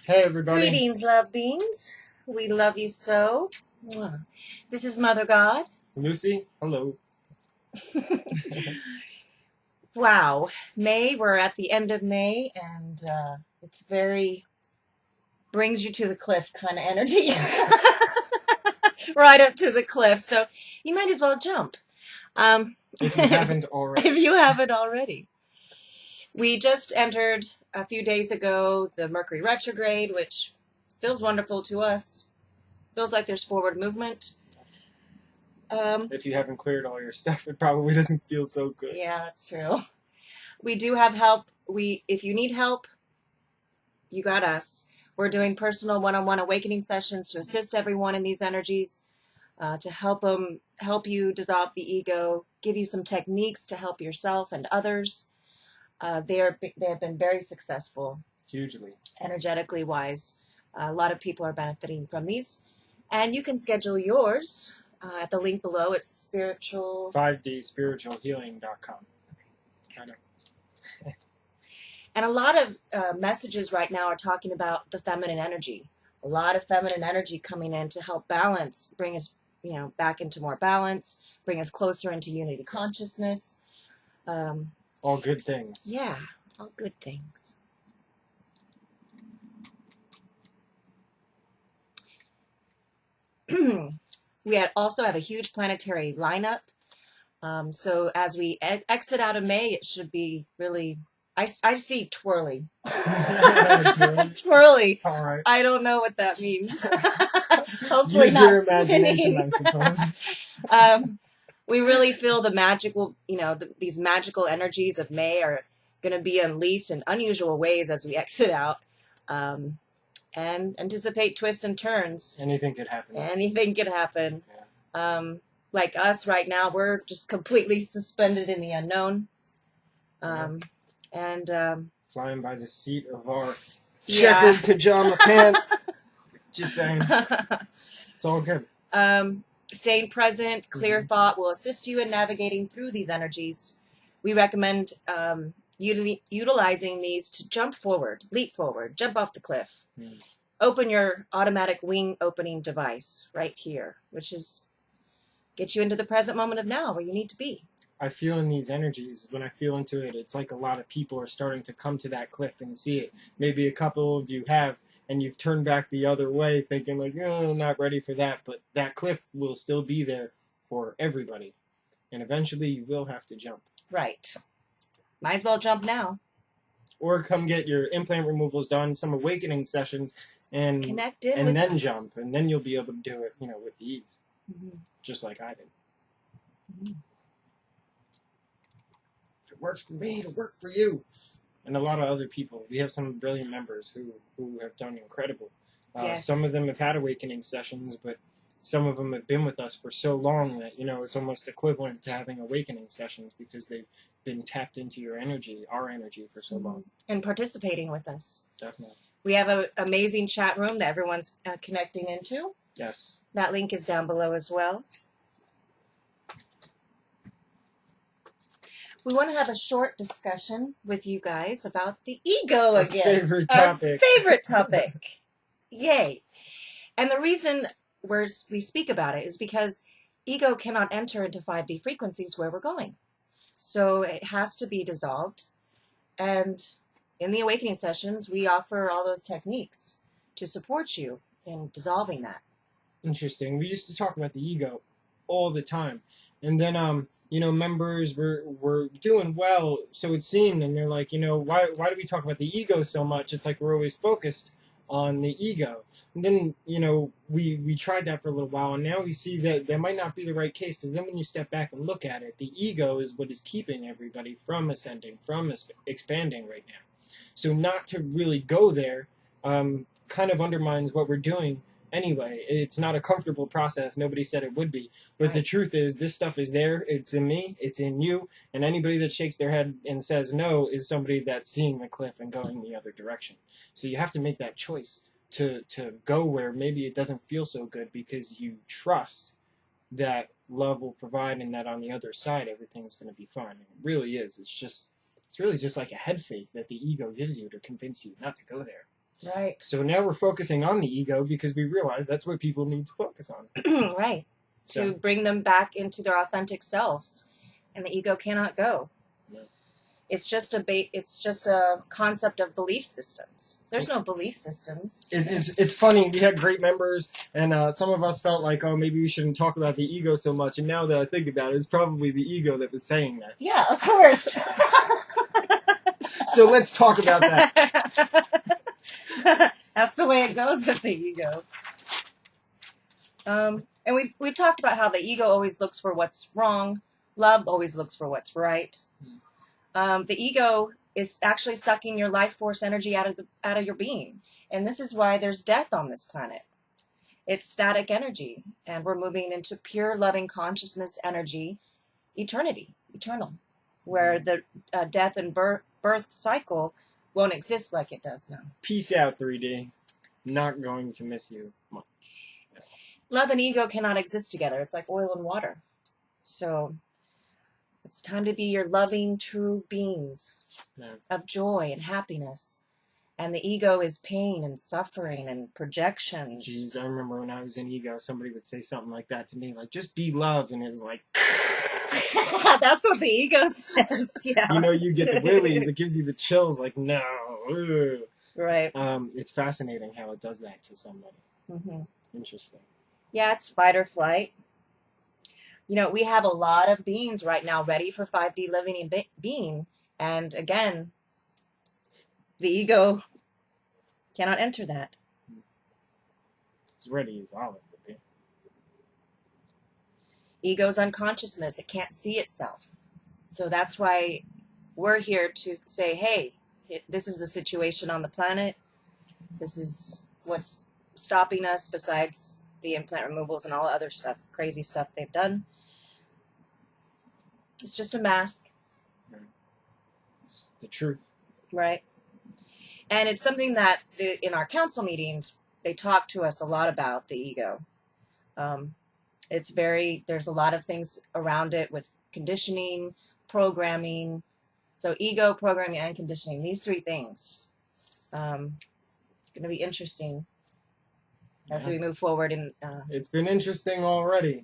Hey, everybody. Greetings, love beings. We love you so. Mwah. This is Mother God. Lucy, hello. Wow, May, we're at the end of May, and it's very brings you to the cliff kind of energy. Right up to the cliff, so you might as well jump. If you haven't already. If you haven't already. We just entered a few days ago the Mercury retrograde, which feels wonderful to us. Feels like there's forward movement. If you haven't cleared all your stuff, it probably doesn't feel so good. Yeah, that's true. We do have help. If you need help, you got us. We're doing personal one-on-one awakening sessions to assist everyone in these energies, to help you dissolve the ego, give you some techniques to help yourself and others. They have been very successful. Hugely. Energetically wise. A lot of people are benefiting from these. And you can schedule yours at the link below. It's spiritual... 5dspiritualhealing.com. Kind of. And a lot of messages right now are talking about the feminine energy. A lot of feminine energy coming in to help balance, bring us, back into more balance, bring us closer into unity consciousness. All good things. Yeah, all good things. We also have a huge planetary lineup. So as we exit out of May, it should be really... I see twirly. Twirly. All right. I don't know what that means. Hopefully Use not your imagination, spinning. I suppose. We really feel the magical, these magical energies of May are going to be unleashed in unusual ways as we exit out. And anticipate twists and turns. Anything could happen. Anything could happen. Yeah. Like us right now, we're just completely suspended in the unknown. Flying by the seat of our checkered pajama pants. Just saying. It's all good. Staying present, clear thought will assist you in navigating through these energies. We recommend utilizing these to jump forward, leap forward, jump off the cliff. Open your automatic wing opening device right here, which is get you into the present moment of now where you need to be. I feel in these energies, when I feel into it, it's like a lot of people are starting to come to that cliff and see it. Maybe a couple of you have, and you've turned back the other way thinking like, oh, not ready for that. But that cliff will still be there for everybody. And eventually you will have to jump. Right. Might as well jump now. Or come get your implant removals done, some awakening sessions, and then jump. And then you'll be able to do it, with ease. Just like I did. If it works for me, it'll work for you. And a lot of other people. We have some brilliant members who have done incredible. Yes. Some of them have had awakening sessions, but some of them have been with us for so long that, it's almost equivalent to having awakening sessions because they've been tapped into your energy, our energy, for so long. And participating with us. Definitely. We have an amazing chat room that everyone's connecting into. Yes. That link is down below as well. We want to have a short discussion with you guys about the ego again. Favorite topic. Our favorite topic. Yay. And the reason we speak about it is because ego cannot enter into 5D frequencies where we're going. So it has to be dissolved. And in the awakening sessions, we offer all those techniques to support you in dissolving that. Interesting. We used to talk about the ego all the time. And then, members were doing well, so it seemed, and they're like, why do we talk about the ego so much? It's like we're always focused on the ego. And then, we tried that for a little while, and now we see that that might not be the right case, because then when you step back and look at it, the ego is what is keeping everybody from ascending, from expanding right now. So not to really go there kind of undermines what we're doing. Anyway, it's not a comfortable process. Nobody said it would be. But The truth is, this stuff is there. It's in me. It's in you. And anybody that shakes their head and says no is somebody that's seeing the cliff and going the other direction. So you have to make that choice to go where maybe it doesn't feel so good because you trust that love will provide and that on the other side everything's going to be fine. And it really is. It's really just like a head fake that the ego gives you to convince you not to go there. Right. So now we're focusing on the ego because we realize that's what people need to focus on. Right. So. To bring them back into their authentic selves, and the ego cannot go. No. It's just a concept of belief systems. There's no belief systems. It's funny. We had great members, and some of us felt like, oh, maybe we shouldn't talk about the ego so much. And now that I think about it, it's probably the ego that was saying that. Yeah, of course. So let's talk about that. That's the way it goes with the ego. And we've talked about how the ego always looks for what's wrong. Love always looks for what's right. The ego is actually sucking your life force energy out of your being, and this is why there's death on this planet. It's static energy, and we're moving into pure loving consciousness energy, eternal, where the death and birth cycle won't exist like it does now. Peace out, 3D. Not going to miss you much. Love and ego cannot exist together. It's like oil and water. So it's time to be your loving, true beings of joy and happiness. And the ego is pain and suffering and projections. Jeez, I remember when I was in ego, somebody would say something like that to me, like, just be love, and it was like... That's what the ego says, yeah. You know, you get the willies, it gives you the chills, like, no. Ugh. Right. It's fascinating how it does that to somebody. Mm-hmm. Interesting. Yeah, it's fight or flight. You know, we have a lot of beings right now ready for 5D living and being. And again, the ego cannot enter that. It's ready as olive would be. Ego's unconsciousness. It can't see itself. So that's why we're here to say, hey, this is the situation on the planet. This is what's stopping us besides the implant removals and all the other stuff, crazy stuff they've done. It's just a mask. It's the truth. Right. And it's something that in our council meetings, they talk to us a lot about the ego. There's a lot of things around it with conditioning, programming. So ego, programming, and conditioning, these three things. It's going to be interesting as we move forward. It's been interesting already.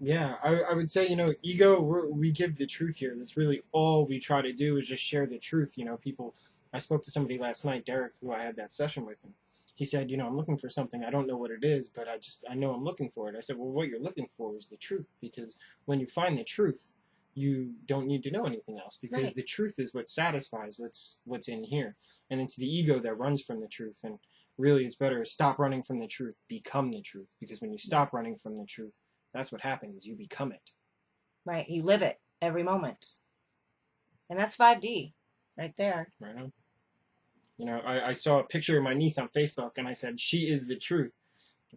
Yeah, I would say, you know, ego, we give the truth here. That's really all we try to do is just share the truth. You know, people, I spoke to somebody last night, Derek, who I had that session with him. He said, you know, I'm looking for something. I don't know what it is, but I know I'm looking for it. I said, well, what you're looking for is the truth, because when you find the truth, you don't need to know anything else, because Right. The truth is what satisfies what's in here. And it's the ego that runs from the truth. And really, it's better to stop running from the truth, become the truth, because when you stop running from the truth, that's what happens. You become it. Right. You live it every moment. And that's 5D right there. Right on. You know, I saw a picture of my niece on Facebook, and I said, she is the truth.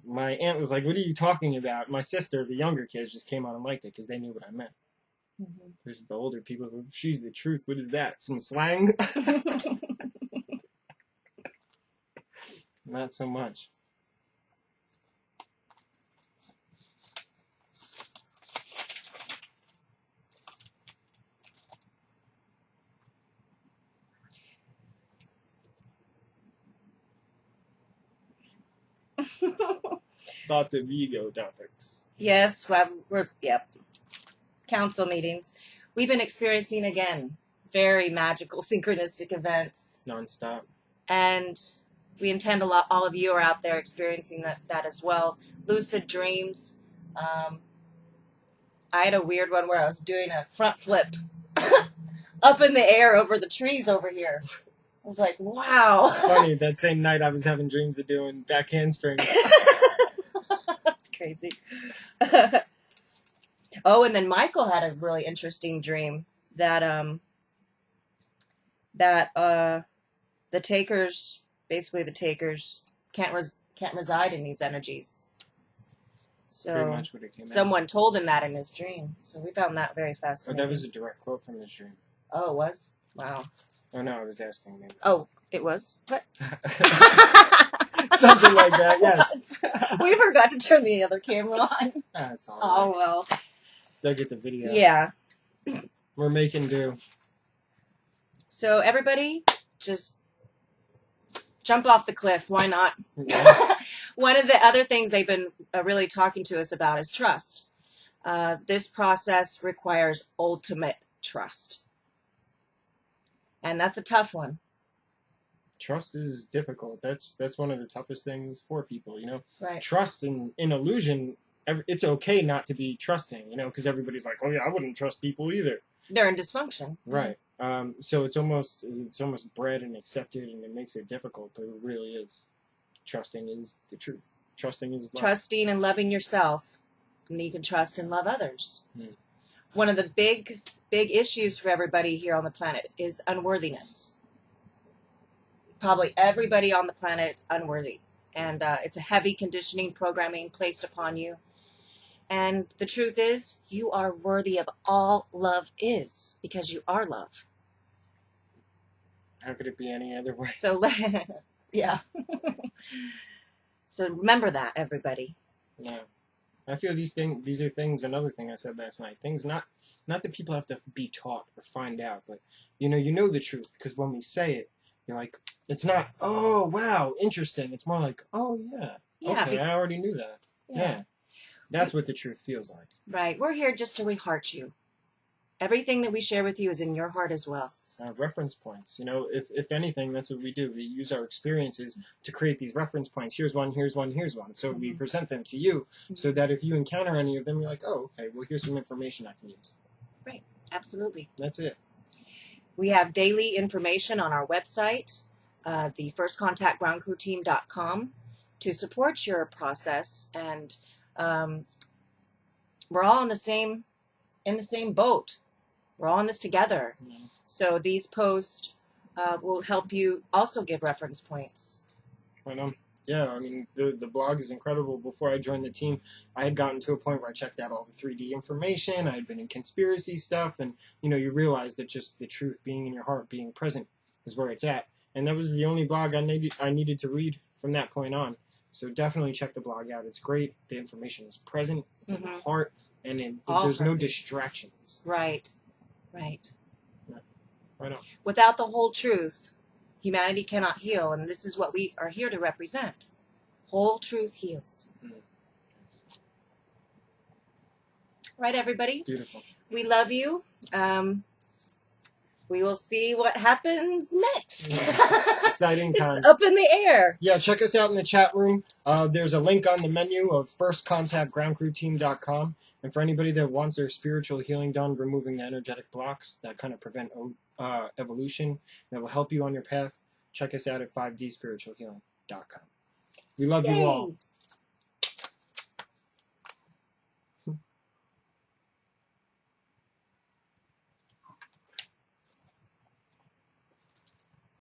My aunt was like, what are you talking about? My sister, the younger kids, just came out and liked it because they knew what I meant. Mm-hmm. There's the older people who, she's the truth. What is that? Some slang? Not so much. Lots of ego topics. Yes, yep. Council meetings. We've been experiencing, again, very magical synchronistic events. Non-stop. And we intend all of you are out there experiencing that as well. Lucid dreams. I had a weird one where I was doing a front flip up in the air over the trees over here. I was like, wow. Funny, that same night I was having dreams of doing back handspring. That's crazy. Oh, and then Michael had a really interesting dream that the takers, basically the takers, can't reside in these energies. So Pretty much what it came someone told him that in his dream. So we found that very Oh, fascinating. that was a direct quote from this dream. Oh, it was? Wow. Oh, no, I was asking maybe. Oh, it was? What? Something like that, yes. We forgot to turn the other camera on. That's all Oh, right. well. They'll get the video. Yeah. We're making do. So everybody, just jump off the cliff. Why not? Yeah. One of the other things they've been really talking to us about is trust. This process requires ultimate trust. And that's a tough one. Trust is difficult. That's one of the toughest things for people, you know. Right. Trust in illusion, it's okay not to be trusting, you know, because everybody's like, oh yeah, I wouldn't trust people either. They're in dysfunction. Right. So it's almost bred and accepted, and it makes it difficult, but it really is. Trusting is the truth. Trusting is love. Trusting and loving yourself, and you can trust and love others. One of the big issues for everybody here on the planet is unworthiness. Probably everybody on the planet is unworthy, and it's a heavy conditioning programming placed upon you. And the truth is, you are worthy of all love is, because you are love. How could it be any other way? So, yeah. So remember that, everybody. Yeah. I feel these are things, another thing I said last night, things not that people have to be taught or find out, but you know the truth, because when we say it, you're like, it's not, oh, wow, interesting. It's more like, oh, yeah, okay, I already knew that. Yeah. That's what the truth feels like. Right. We're here just to re-heart you. Everything that we share with you is in your heart as well. Reference points. You know, if anything, that's what we do. We use our experiences to create these reference points. Here's one, here's one, here's one. So we present them to you so that if you encounter any of them, you're like, oh, okay, well, here's some information I can use. Right. Absolutely. That's it. We have daily information on our website, the firstcontactgroundcrewteam.com, to support your process, and we're all in the same boat. We're all in this together. Yeah. So these posts will help you also give reference points. Yeah, I mean, the blog is incredible. Before I joined the team, I had gotten to a point where I checked out all the 3D information. I had been in conspiracy stuff, and, you know, you realize that just the truth being in your heart, being present, is where it's at. And that was the only blog I needed to read from that point on. So definitely check the blog out. It's great. The information is present. It's in the heart, and there's no distractions. Right. Right. Yeah. Right on. Without the whole truth, humanity cannot heal, and this is what we are here to represent. Whole truth heals. Right, everybody? Beautiful. We love you. We will see what happens next. Exciting times. It's up in the air. Yeah, check us out in the chat room. There's a link on the menu of firstcontactgroundcrewteam.com. And for anybody that wants their spiritual healing done, removing the energetic blocks that kind of prevent evolution, that will help you on your path, check us out at 5dspiritualhealing.com. We love you all.